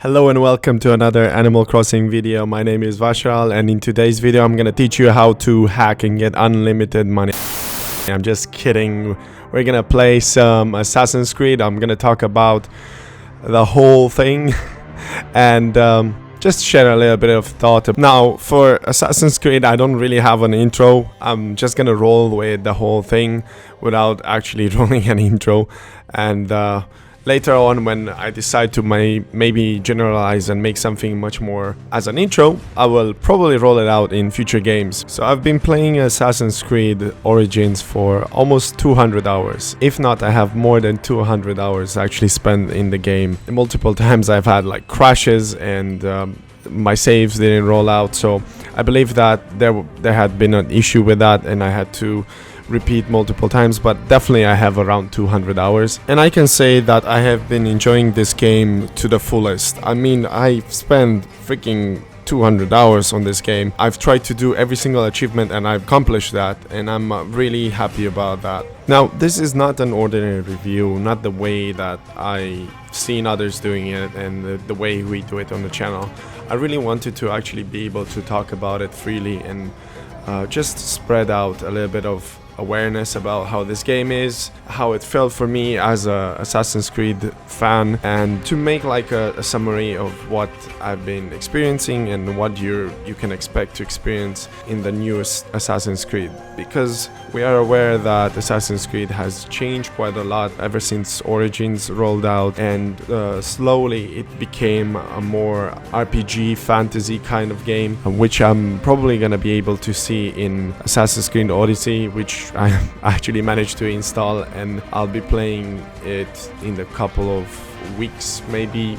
Hello and welcome to another Animal Crossing video. My name is Vashal, and in today's video I'm gonna teach you how to hack and get unlimited money. I'm just kidding. We're gonna play some Assassin's Creed. I'm gonna talk about the whole thing and just share a little bit of thought. Now, for Assassin's Creed, I don't really have an intro. I'm just gonna roll with the whole thing without actually rolling an intro, and later on, when I decide to maybe generalize and make something much more as an intro, I will probably roll it out in future games. So I've been playing Assassin's Creed Origins for almost 200 hours. If not, I have more than 200 hours actually spent in the game. Multiple times I've had like crashes and my saves didn't roll out. So I believe that there had been an issue with that and I had to repeat multiple times, but definitely I have around 200 hours, and I can say that I have been enjoying this game to the fullest. I mean, I've spent freaking 200 hours on this game. I've tried to do every single achievement and I've accomplished that, and I'm really happy about that. Now, this is not an ordinary review, not the way that I've seen others doing it and the way we do it on the channel. I really wanted to actually be able to talk about it freely and just spread out a little bit of awareness about how this game is, how it felt for me as a Assassin's Creed fan, and to make like a summary of what I've been experiencing and what you can expect to experience in the newest Assassin's Creed, because we are aware that Assassin's Creed has changed quite a lot ever since Origins rolled out, and slowly it became a more RPG fantasy kind of game, which I'm probably gonna be able to see in Assassin's Creed Odyssey, which I actually managed to install, and I'll be playing it in a couple of weeks, maybe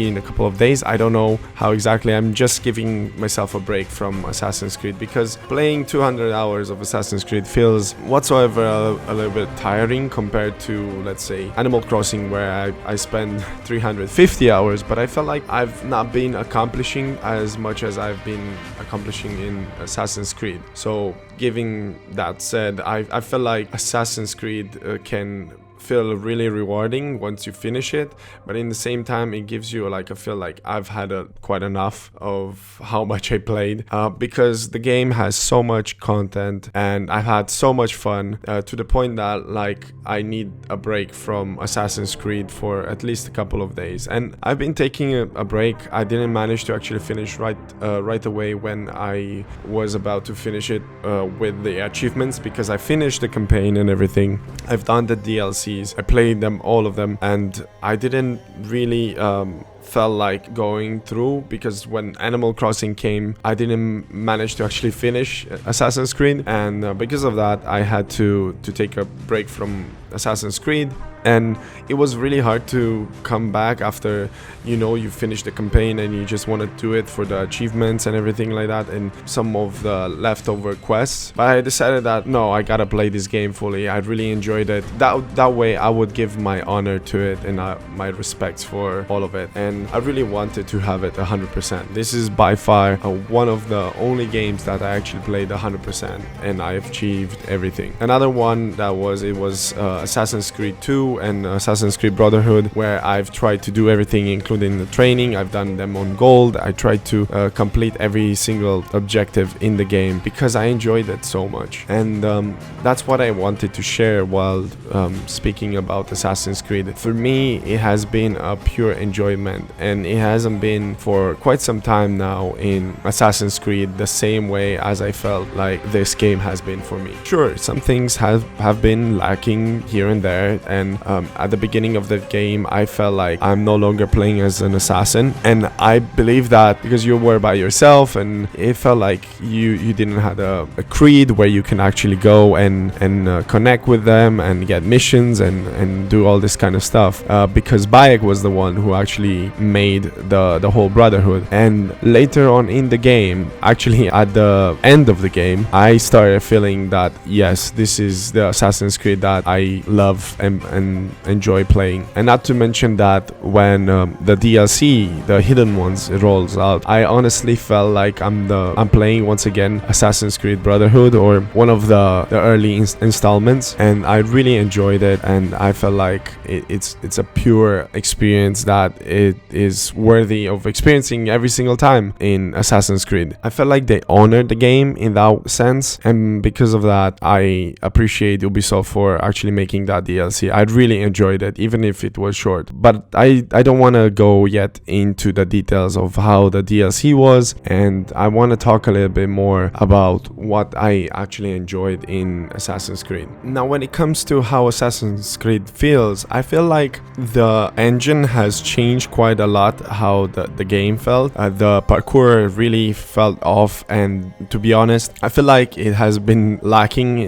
in a couple of days. I don't know how exactly. I'm just giving myself a break from Assassin's Creed because playing 200 hours of Assassin's Creed feels whatsoever a little bit tiring compared to, let's say, Animal Crossing, where I spend 350 hours, but I felt like I've not been accomplishing as much as I've been accomplishing in Assassin's Creed. So giving that said, I feel like Assassin's Creed can feel really rewarding once you finish it, but in the same time it gives you like a feel like I've had quite enough of how much I played, because the game has so much content and I've had so much fun to the point that like I need a break from Assassin's Creed for at least a couple of days, and I've been taking a break. I didn't manage to actually finish right away when I was about to finish it with the achievements, because I finished the campaign and everything. I've done the DLC. I played them, all of them, and I didn't really felt like going through, because when Animal Crossing came, I didn't manage to actually finish Assassin's Creed, and because of that, I had to take a break from Assassin's Creed. And it was really hard to come back after, you finish the campaign and you just want to do it for the achievements and everything like that and some of the leftover quests. But I decided that no, I gotta play this game fully. I really enjoyed it. That way I would give my honor to it and my respects for all of it. And I really wanted to have it 100%. This is by far one of the only games that I actually played 100%, and I've achieved everything. Another one that was Assassin's Creed 2 and Assassin's Creed Brotherhood, where I've tried to do everything, including the training. I've done them on gold. I tried to complete every single objective in the game because I enjoyed it so much, and that's what I wanted to share while speaking about Assassin's Creed. For me, it has been a pure enjoyment, and it hasn't been for quite some time now in Assassin's Creed the same way as I felt like this game has been for me. Sure, some things have been lacking here and there, and at the beginning of the game I felt like I'm no longer playing as an assassin, and I believe that because you were by yourself and it felt like you didn't have a creed where you can actually go and connect with them and get missions and do all this kind of stuff, because Bayek was the one who actually made the whole Brotherhood. And later on in the game, actually at the end of the game, I started feeling that yes, this is the Assassin's Creed that I love and and enjoy playing. And not to mention that when the DLC, the hidden ones, it rolls out, I honestly felt like I'm playing once again Assassin's Creed Brotherhood, or one of the early installments, and I really enjoyed it, and I felt like it's a pure experience that it is worthy of experiencing every single time in Assassin's Creed. I felt like they honored the game in that sense, and because of that I appreciate Ubisoft for actually making that DLC. I really enjoyed it, even if it was short. But I don't want to go yet into the details of how the DLC was, and I want to talk a little bit more about what I actually enjoyed in Assassin's Creed. Now, when it comes to how Assassin's Creed feels, I feel like the engine has changed quite a lot how the game felt. The parkour really felt off, and to be honest, I feel like it has been lacking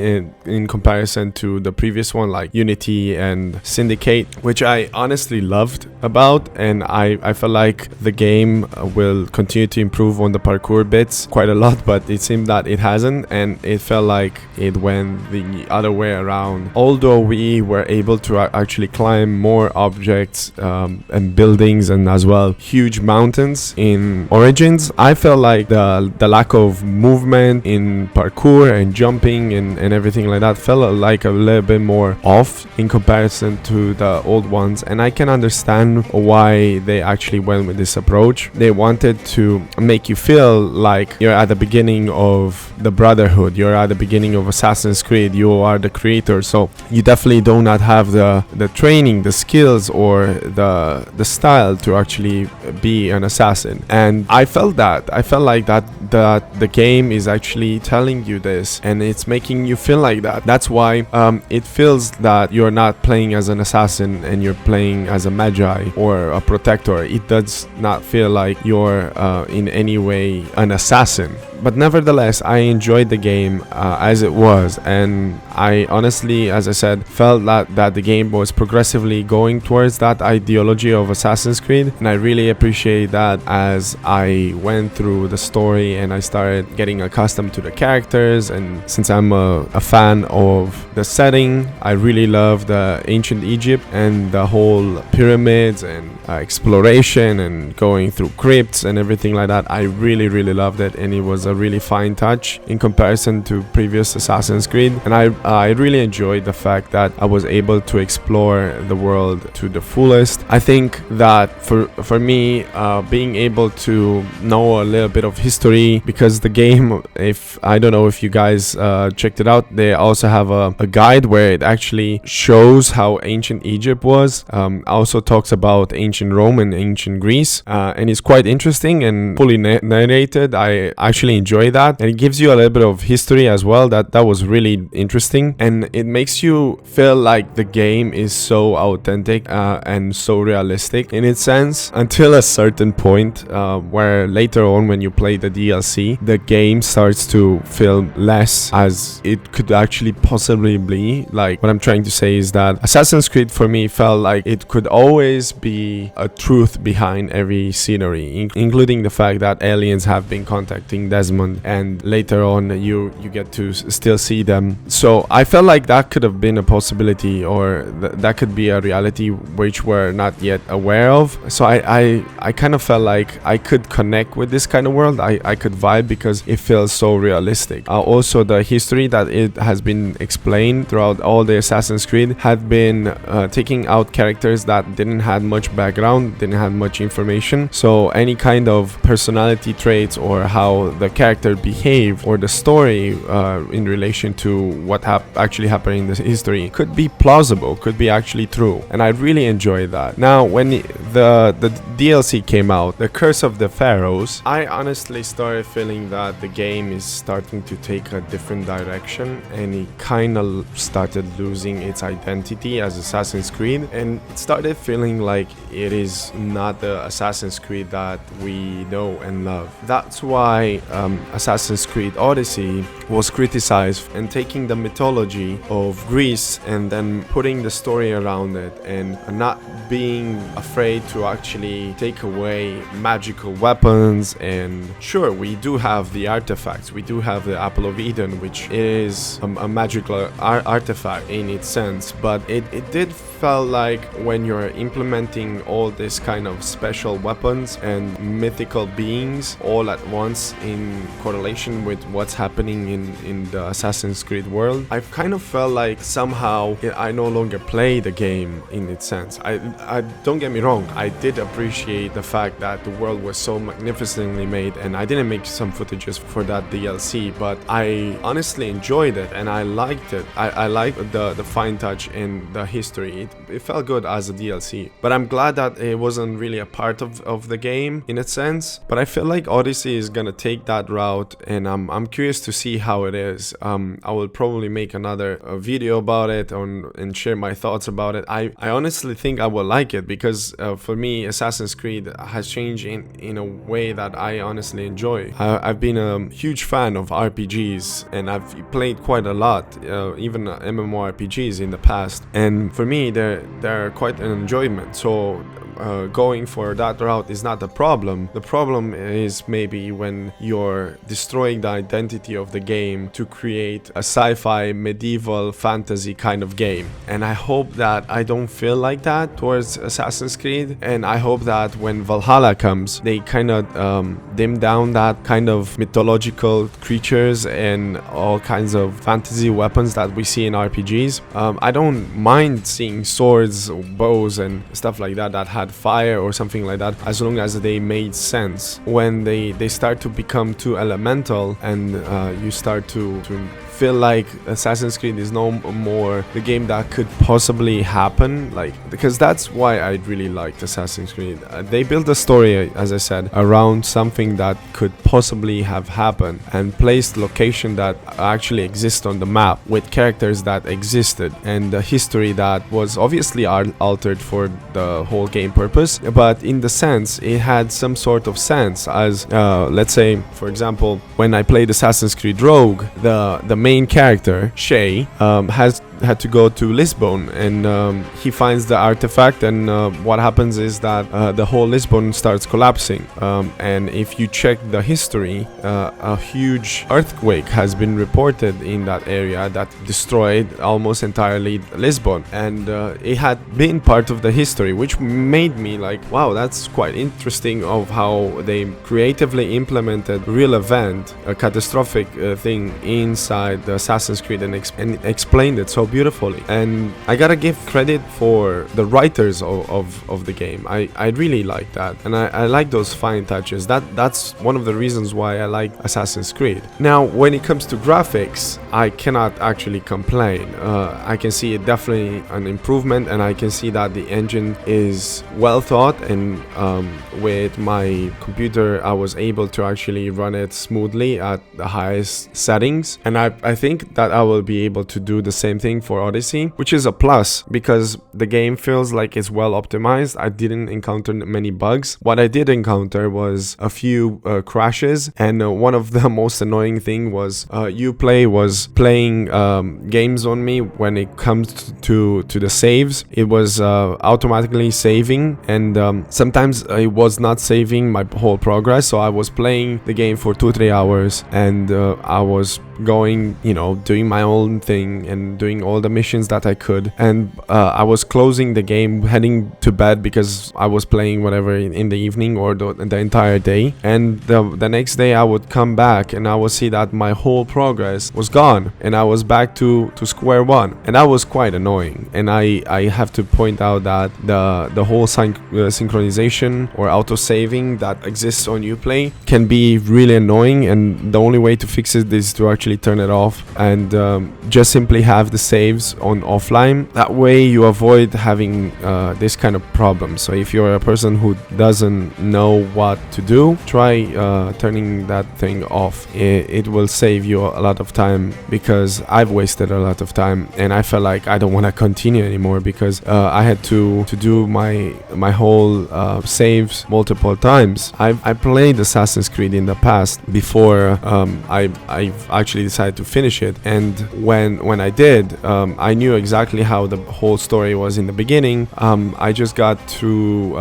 in comparison to the previous one, like Unity and Syndicate, which I honestly loved about, and I feel like the game will continue to improve on the parkour bits quite a lot, but it seemed that it hasn't, and it felt like it went the other way around. Although we were able to actually climb more objects and buildings, and as well huge mountains in Origins, I felt like the lack of movement in parkour and jumping and everything like that felt like a little bit more off in comparison to the old ones, and I can understand why they actually went with this approach. They wanted to make you feel like you're at the beginning of the Brotherhood, you're at the beginning of Assassin's Creed, you are the creator, so you definitely do not have the training, the skills, or the style to actually be an assassin. And I felt like that the game is actually telling you this, and it's making you feel like that. That's why it feels that you're not playing as an assassin and you're playing as a magi or a protector. It does not feel like you're in any way an assassin. But nevertheless, I enjoyed the game as it was, and I honestly, as I said, felt that the game was progressively going towards that ideology of Assassin's Creed, and I really appreciate that as I went through the story and I started getting accustomed to the characters. And since I'm a fan of the setting, I really love the ancient Egypt and the whole pyramids and exploration and going through crypts and everything like that. I really loved it, and it was a really fine touch in comparison to previous Assassin's Creed, and I really enjoyed the fact that I was able to explore the world to the fullest. I think that for me, being able to know a little bit of history, because the game, if I don't know if you guys checked it out, they also have a guide where it actually shows how ancient Egypt was, also talks about ancient Rome and ancient Greece, and it's quite interesting and fully narrated. I actually enjoy that, and it gives you a little bit of history as well. That was really interesting, and it makes you feel like the game is so authentic and so realistic in its sense, until a certain point where later on when you play the DLC, the game starts to feel less as it could actually possibly be. Like, what I'm trying to say is that Assassin's Creed for me felt like it could always be a truth behind every scenery, including the fact that aliens have been contacting Desmond, and later on you get to still see them. So I felt like that could have been a possibility, or that could be a reality which we're not yet aware of. So I kind of felt like I could connect with this kind of world. I could vibe because it feels so realistic. Also, the history that it has been explained throughout all the Assassin's Creed had been taking out characters that didn't have much background, didn't have much information. So any kind of personality traits or how the character behaved or the story in relation to what actually happened in the history could be plausible, could be actually true, and I really enjoyed that. Now, when the DLC came out, The Curse of the Pharaohs, I honestly started feeling that the game is starting to take a different direction, and it kind of started losing its identity as Assassin's Creed, and it started feeling like it is not the Assassin's Creed that we know and love. That's why Assassin's Creed Odyssey was criticized, and taking the mythology of Greece and then putting the story around it, and not being afraid to actually take away magical weapons. And sure, we do have the artifacts, we do have the Apple of Eden, which is a magical artifact in its sense, but it did felt like when you're implementing all this kind of special weapons and mythical beings all at once in correlation with what's happening in the Assassin's Creed world, I've kind of felt like somehow I no longer play the game in its sense. I don't get me wrong, I did appreciate the fact that the world was so magnificently made, and I didn't make some footages for that DLC, but I honestly enjoyed it and I liked it. I liked the fine touch and the history. It felt good as a DLC, but I'm glad that it wasn't really a part of the game in a sense. But I feel like Odyssey is gonna take that route, and I'm curious to see how it is. I will probably make another video about it and share my thoughts about it. I honestly think I will like it because for me Assassin's Creed has changed in a way that I honestly enjoy. I've been a huge fan of RPGs, and I've played quite a lot, even MMORPGs in the past, and for me they're quite an enjoyment. So going for that route is not the problem. The problem is maybe when you're destroying the identity of the game to create a sci-fi medieval fantasy kind of game. And I hope that I don't feel like that towards Assassin's Creed, and I hope that when Valhalla comes, they kind of dim down that kind of mythological creatures and all kinds of fantasy weapons that we see in RPGs. I don't mind seeing swords, bows and stuff like that had fire or something like that, as long as they made sense. When they start to become too elemental and you start to feel like Assassin's Creed is no more the game that could possibly happen, like, because that's why I really liked Assassin's Creed. They built a story, as I said, around something that could possibly have happened and placed location that actually exist on the map with characters that existed and the history that was obviously altered for the whole game purpose, but in the sense it had some sort of sense. As let's say, for example, when I played Assassin's Creed Rogue, the main character, Shay, had to go to Lisbon, and he finds the artifact, and what happens is that the whole Lisbon starts collapsing, and if you check the history, a huge earthquake has been reported in that area that destroyed almost entirely Lisbon, and it had been part of the history, which made me like, wow, that's quite interesting of how they creatively implemented real event, a catastrophic thing inside the Assassin's Creed, and explained it so beautifully. And I gotta give credit for the writers of the game. I really like that, and I like those fine touches. That's one of the reasons why I like Assassin's Creed. Now, when it comes to graphics, I cannot actually complain. I can see it definitely an improvement, and I can see that the engine is well thought, and with my computer I was able to actually run it smoothly at the highest settings, and I think that I will be able to do the same thing for Odyssey, which is a plus because the game feels like it's well optimized. I didn't encounter many bugs. What I did encounter was a few crashes, and one of the most annoying thing was Uplay was playing games on me when it comes to the saves. It was automatically saving, and sometimes it was not saving my whole progress, so I was playing the game for 2-3 hours, and I was going, doing my own thing and doing all the missions that I could, and I was closing the game, heading to bed because I was playing whatever in the evening or the entire day, and the next day I would come back and I would see that my whole progress was gone and I was back to square one, and that was quite annoying. And I have to point out that the whole synchronization or auto-saving that exists on Uplay can be really annoying, and the only way to fix it is to actually turn it off and just simply have the saves on offline. That way you avoid having this kind of problem. So if you're a person who doesn't know what to do, try turning that thing off. It will save you a lot of time, because I've wasted a lot of time and I felt like I don't want to continue anymore because I had to do my whole saves multiple times. I played Assassin's Creed in the past before I've actually decided to finish it, and when I did, I knew exactly how the whole story was in the beginning. I just got through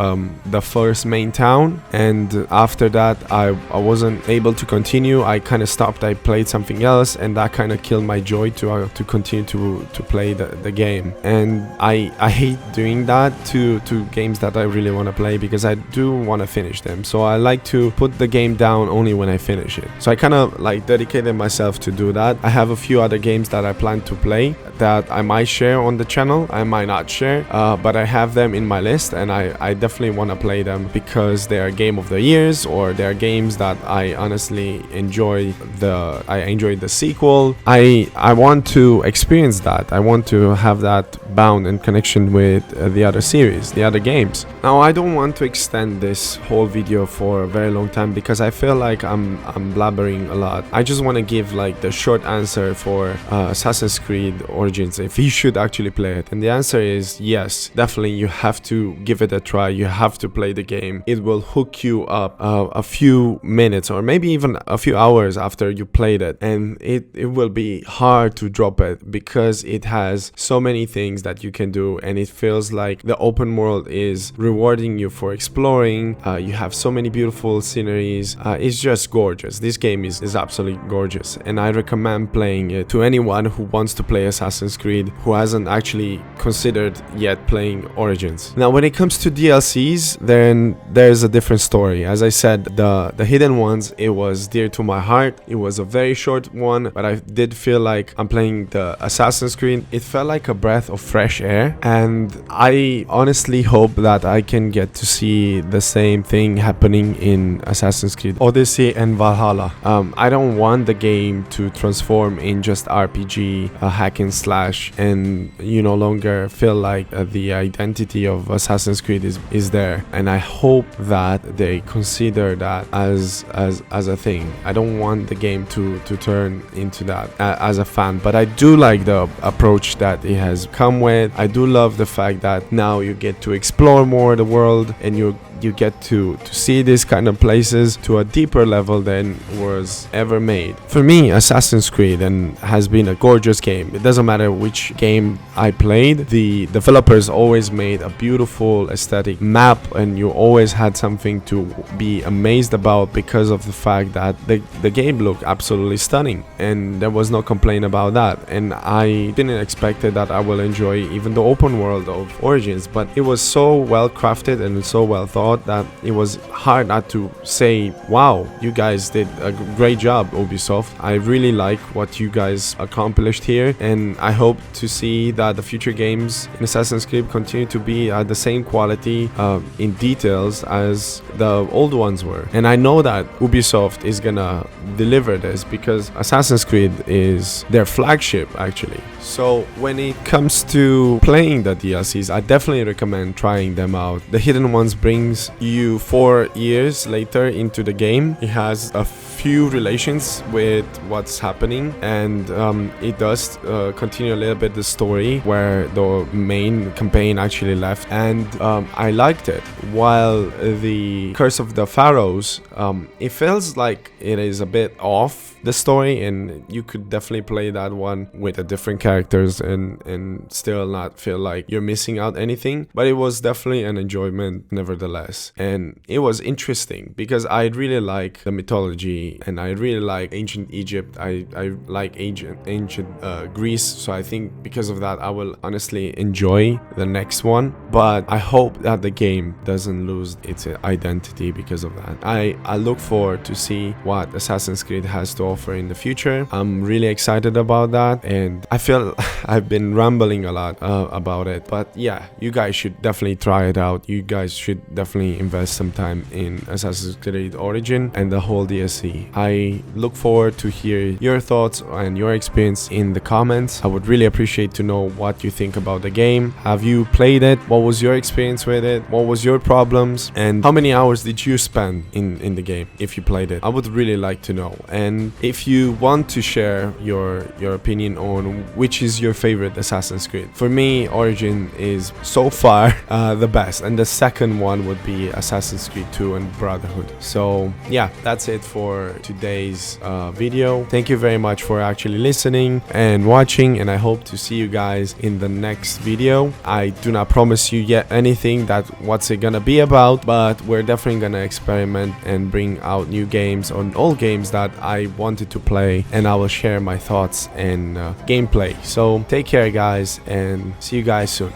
the first main town, and after that I wasn't able to continue. I kind of stopped. I played something else, and that kind of killed my joy to continue to play the game. And I hate doing that to games that I really want to play, because I do want to finish them. So I like to put the game down only when I finish it. So I kind of like dedicated myself to do that. I have a few other games that I plan to play that I might share on the channel, I might not share, but I have them in my list, and I definitely want to play them because they are game of the years, or they are games that I honestly enjoy. I enjoyed the sequel. I want to experience that. I want to have that bound and connection with the other series, the other games. Now I don't want to extend this whole video for a very long time, because I feel like I'm blabbering a lot. I just want to give like the short answer for Assassin's Creed Origins, if you should actually play it. And the answer is yes, definitely you have to give it a try. You have to play the game. It will hook you up a few minutes, or maybe even a few hours after you played it, and it will be hard to drop it, because it has so many things that you can do, and it feels like the open world is rewarding you for exploring. You have so many beautiful sceneries. It's just gorgeous. This game is absolutely gorgeous, and I recommend playing it to anyone who wants to play Assassin's Creed, who hasn't actually considered yet playing Origins. Now when it comes to DLCs, then there's a different story. As I said, the hidden ones, it was dear to my heart. It was a very short one, but I did feel like I'm playing the Assassin's Creed. It felt like a breath of fresh air, and I honestly hope that I can get to see the same thing happening in Assassin's Creed Odyssey and Valhalla. I don't want the game to transform in just RPG, hack and slash, and you no longer feel like the identity of Assassin's Creed is there. And I hope that they consider that as a thing. I don't want the game to turn into that as a fan, but I do like the approach that it has come with. I do love the fact that now you get to explore more the world, and you get to see these kind of places to a deeper level than was ever made. For me, Assassin's Creed has been a gorgeous game. It doesn't matter which game I played, the developers always made a beautiful aesthetic map, and you always had something to be amazed about, because of the fact that the game looked absolutely stunning, and there was no complaint about that. And I didn't expect that I will enjoy even the open world of Origins, but it was so well crafted and so well thought that it was hard not to say, wow, you guys did a great job, Ubisoft. I really like what you guys accomplished here, and I hope to see that the future games in Assassin's Creed continue to be at the same quality in details as the old ones were. And I know that Ubisoft is gonna deliver this, because Assassin's Creed is their flagship actually. So when it comes to playing the DLCs, I definitely recommend trying them out. The Hidden Ones brings you 4 years later into the game. It has a few relations with what's happening, and it does continue a little bit the story where the main campaign actually left, and I liked it. While the Curse of the Pharaohs, it feels like it is a bit off the story, and you could definitely play that one with a different characters and still not feel like you're missing out anything. But it was definitely an enjoyment nevertheless, and it was interesting because I really like the mythology, and I really like ancient Egypt. I like ancient Greece, so I think because of that I will honestly enjoy the next one. But I hope that the game doesn't lose its identity because of that. I look forward to see what Assassin's Creed has to offer in the future. I'm really excited about that, and I feel I've been rambling a lot about it. But yeah, you guys should definitely try it out. You guys should definitely invest some time in Assassin's Creed Origin and the whole DLC. I look forward to hear your thoughts and your experience in the comments. I would really appreciate to know what you think about the game. Have you played it? What was your experience with it? What was your problems? And how many hours did you spend in the game if you played it? I would really like to know. And if you want to share your opinion on which is your favorite Assassin's Creed. For me, Origin is so far the best, and the second one would be Assassin's Creed 2 and Brotherhood. So yeah, that's it for today's video. Thank you very much for actually listening and watching, and I hope to see you guys in the next video. I do not promise you yet anything that what's it gonna be about, but we're definitely gonna experiment and bring out new games on old games that I wanted to play, and I will share my thoughts and gameplay. So take care guys, and see you guys soon.